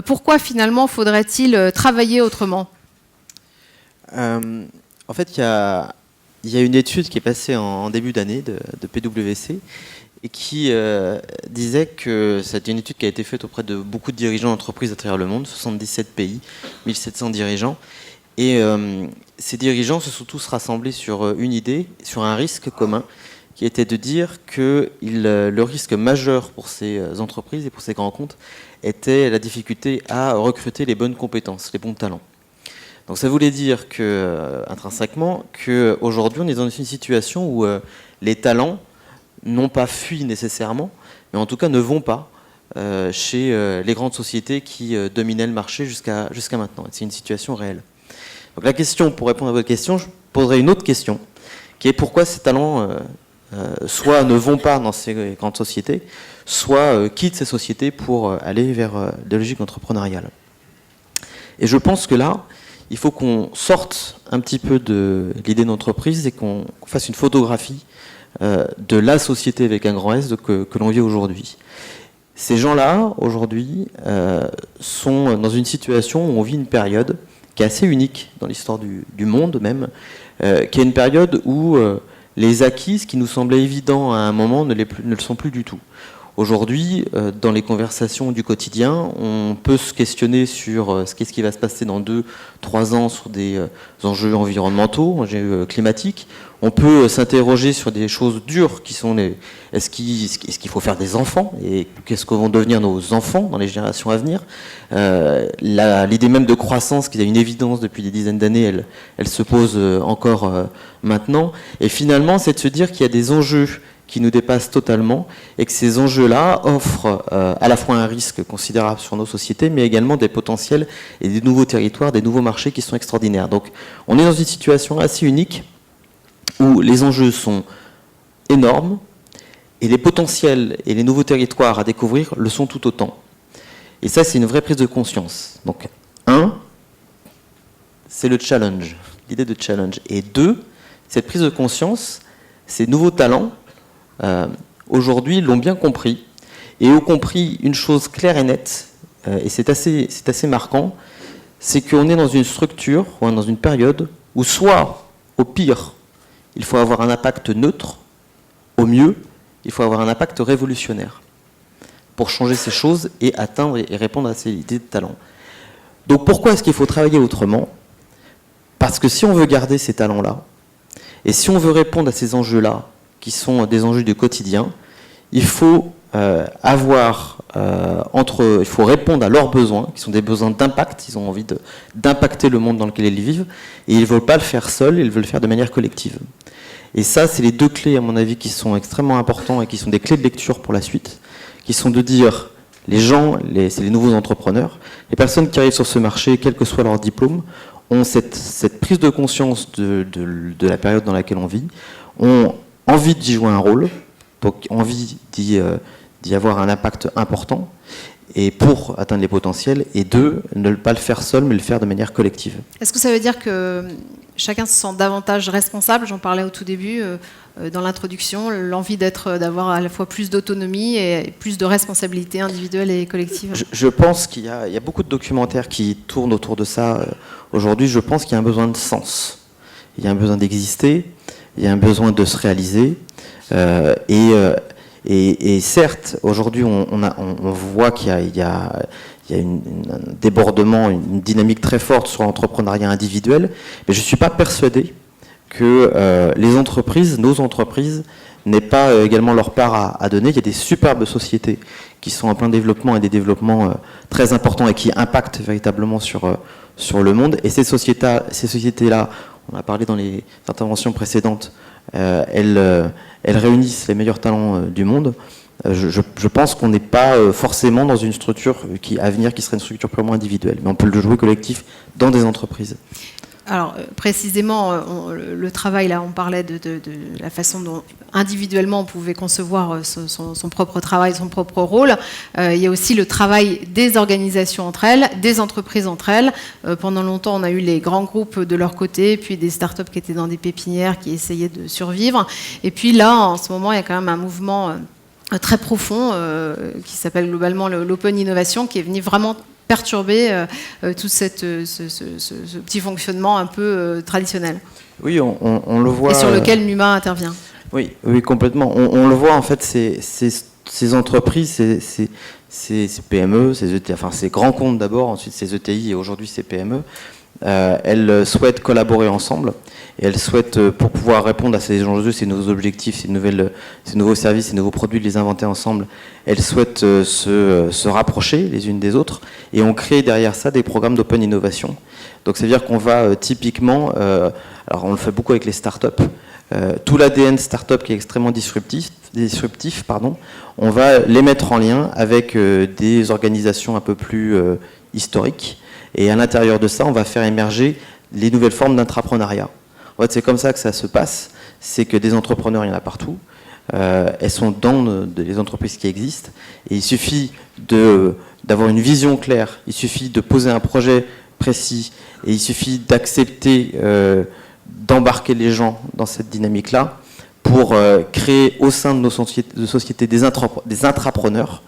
Pourquoi finalement faudrait-il travailler autrement ? En fait, il y a une étude qui est passée en début d'année de PwC et qui disait que c'était une étude qui a été faite auprès de beaucoup de dirigeants d'entreprises à travers le monde, 77 pays, 1700 dirigeants. Et ces dirigeants se sont tous rassemblés sur une idée, sur un risque commun, qui était de dire que le risque majeur pour ces entreprises et pour ces grands comptes était la difficulté à recruter les bonnes compétences, les bons talents. Donc ça voulait dire que, intrinsèquement, qu'aujourd'hui on est dans une situation où les talents n'ont pas fui nécessairement, mais en tout cas ne vont pas chez les grandes sociétés qui dominaient le marché jusqu'à maintenant. C'est une situation réelle. Donc la question, pour répondre à votre question, je poserai une autre question, qui est pourquoi ces talents soit ne vont pas dans ces grandes sociétés, soit quittent ces sociétés pour aller vers des logiques entrepreneuriales. Et je pense que là, il faut qu'on sorte un petit peu de l'idée d'entreprise et qu'on fasse une photographie de la société avec un grand S que l'on vit aujourd'hui. Ces gens-là, aujourd'hui, sont dans une situation où on vit une période qui est assez unique dans l'histoire du monde même, qui est une période où les acquis, ce qui nous semblait évident à un moment, ne le sont plus du tout. Aujourd'hui, dans les conversations du quotidien, on peut se questionner sur ce qui va se passer dans 2-3 ans sur des enjeux environnementaux, enjeux climatiques. On peut s'interroger sur des choses dures qui sont est-ce qu'il faut faire des enfants et qu'est-ce que vont devenir nos enfants dans les générations à venir. L'idée même de croissance, qui a une évidence depuis des dizaines d'années, elle se pose encore maintenant. Et finalement, c'est de se dire qu'il y a des enjeux qui nous dépassent totalement et que ces enjeux-là offrent à la fois un risque considérable sur nos sociétés, mais également des potentiels et des nouveaux territoires, des nouveaux marchés qui sont extraordinaires. Donc on est dans une situation assez unique où les enjeux sont énormes et les potentiels et les nouveaux territoires à découvrir le sont tout autant. Et ça, c'est une vraie prise de conscience. Donc, 1, c'est le challenge, l'idée de challenge. Et 2, cette prise de conscience, ces nouveaux talents, aujourd'hui, l'ont bien compris et ont compris une chose claire et nette, et c'est assez marquant, c'est qu'on est dans une structure, ou dans une période où soit, au pire, il faut avoir un impact neutre, au mieux, il faut avoir un impact révolutionnaire pour changer ces choses et atteindre et répondre à ces idées de talent. Donc pourquoi est-ce qu'il faut travailler autrement ? Parce que si on veut garder ces talents-là, et si on veut répondre à ces enjeux-là, qui sont des enjeux du quotidien, il faut il faut répondre à leurs besoins, qui sont des besoins d'impact. Ils ont envie d'impacter le monde dans lequel ils vivent, et ils ne veulent pas le faire seuls, ils veulent le faire de manière collective. Et ça, c'est les 2 clés, à mon avis, qui sont extrêmement importants et qui sont des clés de lecture pour la suite, qui sont de dire, les gens, c'est les nouveaux entrepreneurs, les personnes qui arrivent sur ce marché, quel que soit leur diplôme, ont cette prise de conscience de la période dans laquelle on vit, ont envie d'y jouer un rôle, donc envie d'y avoir un impact important, et pour atteindre les potentiels, et 2, ne pas le faire seul, mais le faire de manière collective. Est-ce que ça veut dire que chacun se sent davantage responsable ? J'en parlais au tout début, dans l'introduction, l'envie d'avoir à la fois plus d'autonomie et plus de responsabilité individuelle et collective. Je pense qu'il y a beaucoup de documentaires qui tournent autour de ça. Aujourd'hui, je pense qu'il y a un besoin de sens. Il y a un besoin d'exister, il y a un besoin de se réaliser, et certes, aujourd'hui, on voit qu'il y a un débordement, une dynamique très forte sur l'entrepreneuriat individuel, mais je ne suis pas persuadé que les entreprises, nos entreprises, n'aient pas également leur part à donner. Il y a des superbes sociétés qui sont en plein développement et des développements très importants et qui impactent véritablement sur le monde. Et ces sociétés-là, on a parlé dans les interventions précédentes, elles réunissent les meilleurs talents du monde. Je pense qu'on n'est pas forcément dans une structure à venir qui serait une structure purement individuelle, mais on peut le jouer collectif dans des entreprises. Alors précisément, le travail, là, on parlait de la façon dont individuellement on pouvait concevoir son propre travail, son propre rôle. Il y a aussi le travail des organisations entre elles, des entreprises entre elles. Pendant longtemps, on a eu les grands groupes de leur côté, puis des startups qui étaient dans des pépinières, qui essayaient de survivre. Et puis là, en ce moment, il y a quand même un mouvement très profond qui s'appelle globalement l'open innovation, qui est venu vraiment perturber tout ce petit fonctionnement un peu traditionnel. Oui, on le voit. Et sur lequel Numa intervient. Oui, complètement. On le voit, en fait, ces entreprises, ces PME, ces ETI, enfin ces grands comptes d'abord, ensuite ces ETI et aujourd'hui ces PME, elles souhaitent collaborer ensemble et elles souhaitent, pour pouvoir répondre à ces enjeux, ces nouveaux objectifs, ces nouveaux services, ces nouveaux produits, les inventer ensemble, elles souhaitent se rapprocher les unes des autres et on crée derrière ça des programmes d'open innovation. Donc ça veut dire qu'on va typiquement, alors on le fait beaucoup avec les startups, tout l'ADN startup qui est extrêmement disruptif, on va les mettre en lien avec des organisations un peu plus historiques. Et à l'intérieur de ça, on va faire émerger les nouvelles formes d'intrapreneuriat. En fait, c'est comme ça que ça se passe. C'est que des entrepreneurs, il y en a partout. Elles sont dans les entreprises qui existent. Et il suffit d'avoir une vision claire. Il suffit de poser un projet précis. Et il suffit d'accepter d'embarquer les gens dans cette dynamique-là pour créer au sein de nos sociétés des intrapreneurs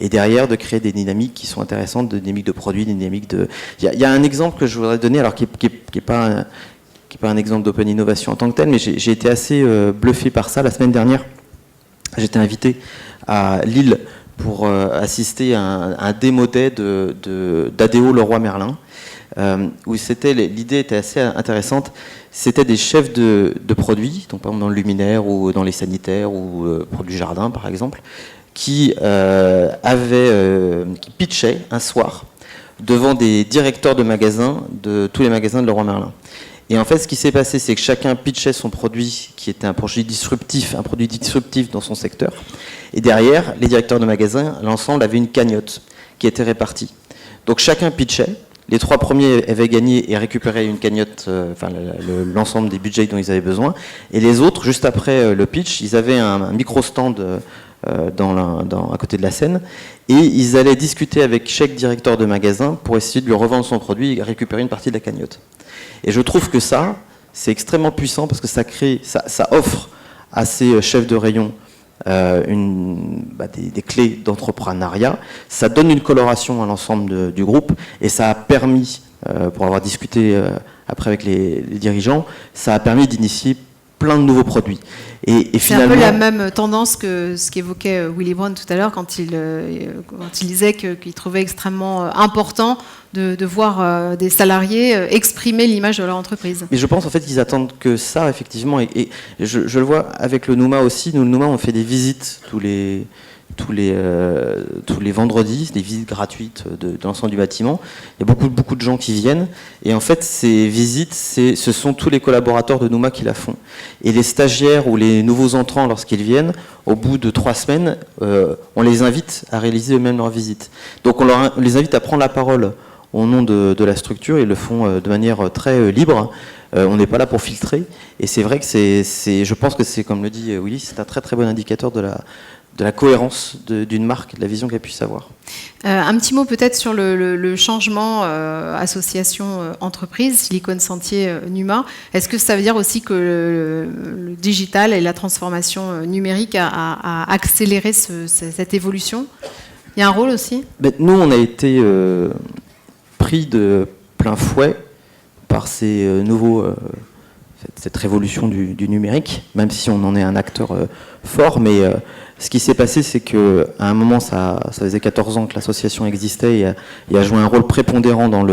et derrière de créer des dynamiques qui sont intéressantes, des dynamiques de produits, des dynamiques de... Il y a un exemple que je voudrais donner, alors qui est pas un exemple d'open innovation en tant que tel, mais j'ai été assez bluffé par ça. La semaine dernière, j'étais invité à Lille pour assister à un démo day d'ADO Leroy Merlin, où l'idée était assez intéressante. C'était des chefs de produits, donc par exemple dans le luminaire ou dans les sanitaires ou produits jardin par exemple, qui pitchaient un soir devant des directeurs de magasins de tous les magasins de Leroy Merlin. Et en fait, ce qui s'est passé, c'est que chacun pitchait son produit qui était un produit disruptif dans son secteur. Et derrière, les directeurs de magasins, l'ensemble avait une cagnotte qui était répartie. Donc chacun pitchait. Les 3 premiers avaient gagné et récupéré une cagnotte, l'ensemble des budgets dont ils avaient besoin. Et les autres, juste après le pitch, ils avaient un micro-stand à côté de la scène. Et ils allaient discuter avec chaque directeur de magasin pour essayer de lui revendre son produit et récupérer une partie de la cagnotte. Et je trouve que ça, c'est extrêmement puissant parce que ça offre à ces chefs de rayon des clés d'entrepreneuriat. Ça donne une coloration à l'ensemble du groupe et ça a permis, pour avoir discuté après avec les dirigeants, ça a permis d'initier plein de nouveaux produits. Et finalement, c'est un peu la même tendance que ce qu'évoquait Willy Brown tout à l'heure quand il disait qu'il trouvait extrêmement important de voir des salariés exprimer l'image de leur entreprise. Mais je pense en fait qu'ils attendent que ça, effectivement, et je le vois avec le Numa aussi. Nous, le Numa, on fait des visites tous les vendredis, des visites gratuites de l'ensemble du bâtiment. Il y a beaucoup de gens qui viennent. Et en fait, ces visites, ce sont tous les collaborateurs de Numa qui la font. Et les stagiaires ou les nouveaux entrants, lorsqu'ils viennent, au bout de 3 semaines, on les invite à réaliser eux-mêmes leur visite. Donc on les invite à prendre la parole au nom de la structure. Ils le font de manière très libre. On n'est pas là pour filtrer. Et c'est vrai que je pense que c'est, comme le dit Willy, c'est un très très bon indicateur de la cohérence d'une marque, de la vision qu'elle puisse avoir. Un petit mot peut-être sur le changement association-entreprise, Silicon Sentier Numa. Est-ce que ça veut dire aussi que le digital et la transformation numérique a accéléré cette évolution ? Il y a un rôle aussi ? Nous, on a été pris de plein fouet par ces cette révolution du numérique, même si on en est un acteur fort, mais ce qui s'est passé, c'est qu'à un moment, ça faisait 14 ans que l'association existait et a joué un rôle prépondérant dans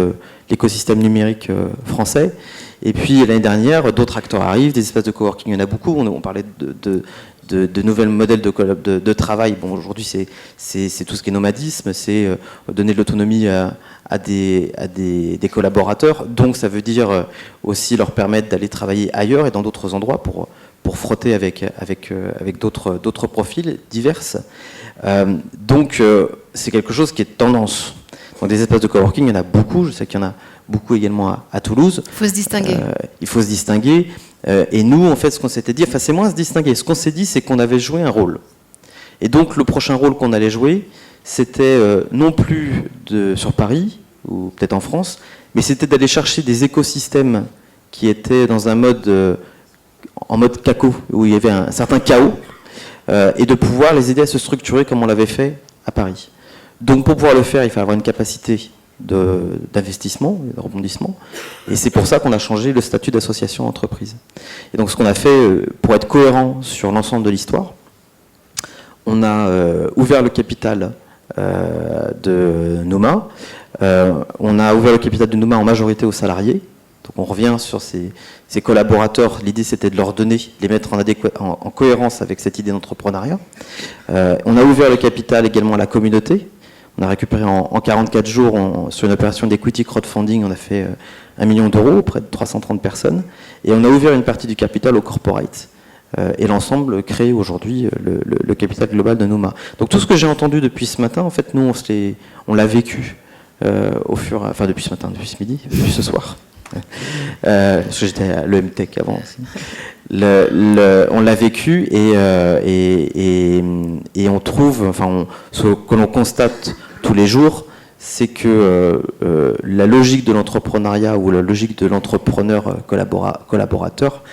l'écosystème numérique français. Et puis l'année dernière, d'autres acteurs arrivent, des espaces de coworking, il y en a beaucoup. On parlait de nouvelles modèles de travail. Bon, aujourd'hui, c'est tout ce qui est nomadisme, c'est donner de l'autonomie à des collaborateurs. Donc, ça veut dire aussi leur permettre d'aller travailler ailleurs et dans d'autres endroits pour frotter avec d'autres profils divers. Donc, c'est quelque chose qui est tendance. Donc, des espaces de coworking, il y en a beaucoup. Je sais qu'il y en a beaucoup également à Toulouse. Il faut se distinguer. Il faut se distinguer. Et nous, en fait, ce qu'on s'était dit, c'est moins se distinguer. Ce qu'on s'est dit, c'est qu'on avait joué un rôle. Et donc, le prochain rôle qu'on allait jouer, c'était non plus sur Paris, ou peut-être en France, mais c'était d'aller chercher des écosystèmes qui étaient dans un mode, en mode caco, où il y avait un certain chaos, et de pouvoir les aider à se structurer comme on l'avait fait à Paris. Donc, pour pouvoir le faire, il fallait avoir une capacité d'investissement, de rebondissement. Et c'est pour ça qu'on a changé le statut d'association entreprise. Et donc ce qu'on a fait, pour être cohérent sur l'ensemble de l'histoire, on a ouvert le capital de Nouma. On a ouvert le capital de Nouma en majorité aux salariés. Donc on revient sur ces collaborateurs. L'idée, c'était de leur donner, de les mettre en cohérence avec cette idée d'entrepreneuriat. On a ouvert le capital également à la communauté. On a récupéré en 44 jours, sur une opération d'equity crowdfunding, on a fait 1 million d'euros auprès de 330 personnes. Et on a ouvert une partie du capital au corporate. Et l'ensemble crée aujourd'hui le capital global de Nouma. Donc tout ce que j'ai entendu depuis ce matin, en fait, nous, on l'a vécu depuis ce matin, depuis ce midi, depuis ce soir. Parce que j'étais à l'EMTech avant aussi. On l'a vécu et on trouve, ce que l'on constate tous les jours, c'est que la logique de l'entrepreneuriat ou la logique de l'entrepreneur collaborateur,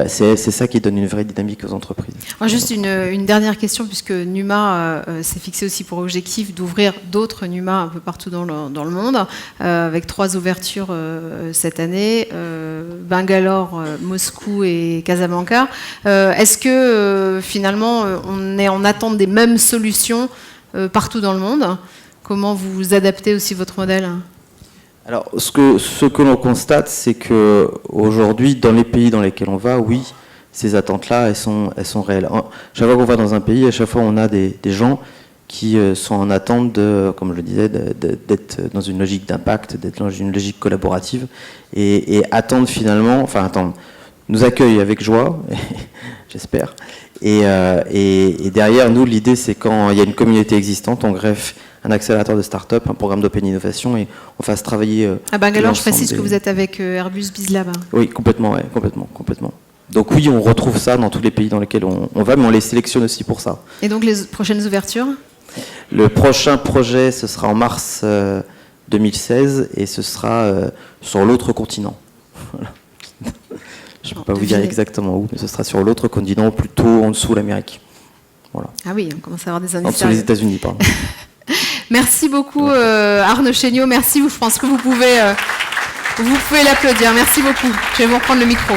c'est ça qui donne une vraie dynamique aux entreprises. Alors juste une dernière question, puisque Numa s'est fixé aussi pour objectif d'ouvrir d'autres Numa un peu partout dans le monde, avec 3 ouvertures cette année, Bangalore, Moscou et Casablanca. Est-ce que finalement on est en attente des mêmes solutions partout dans le monde? Comment vous adaptez aussi votre modèle? Alors, ce que l'on constate, c'est qu'aujourd'hui, dans les pays dans lesquels on va, oui, ces attentes-là, elles sont réelles. Chaque fois qu'on va dans un pays, à chaque fois, on a des gens qui sont en attente comme je le disais, d'être dans une logique d'impact, d'être dans une logique collaborative, et attendent finalement, nous accueillent avec joie, j'espère. Et derrière nous, l'idée, c'est quand il y a une communauté existante, on greffe un accélérateur de start-up, un programme d'open innovation, et on fasse travailler... À Bangalore, je précise que vous êtes avec Airbus BizLab. Oui, complètement. Donc oui, on retrouve ça dans tous les pays dans lesquels on va, mais on les sélectionne aussi pour ça. Et donc les prochaines ouvertures? Le prochain projet, ce sera en mars 2016, et ce sera sur l'autre continent. Voilà. Je ne peux pas vous dire exactement où, mais ce sera sur l'autre continent, plutôt en dessous de l'Amérique. Voilà. Ah oui, on commence à avoir des indices. En dessous des États-Unis, pardon. Merci beaucoup Arnaud Chéniaud, merci, je pense que vous pouvez l'applaudir, merci beaucoup. Je vais vous reprendre le micro.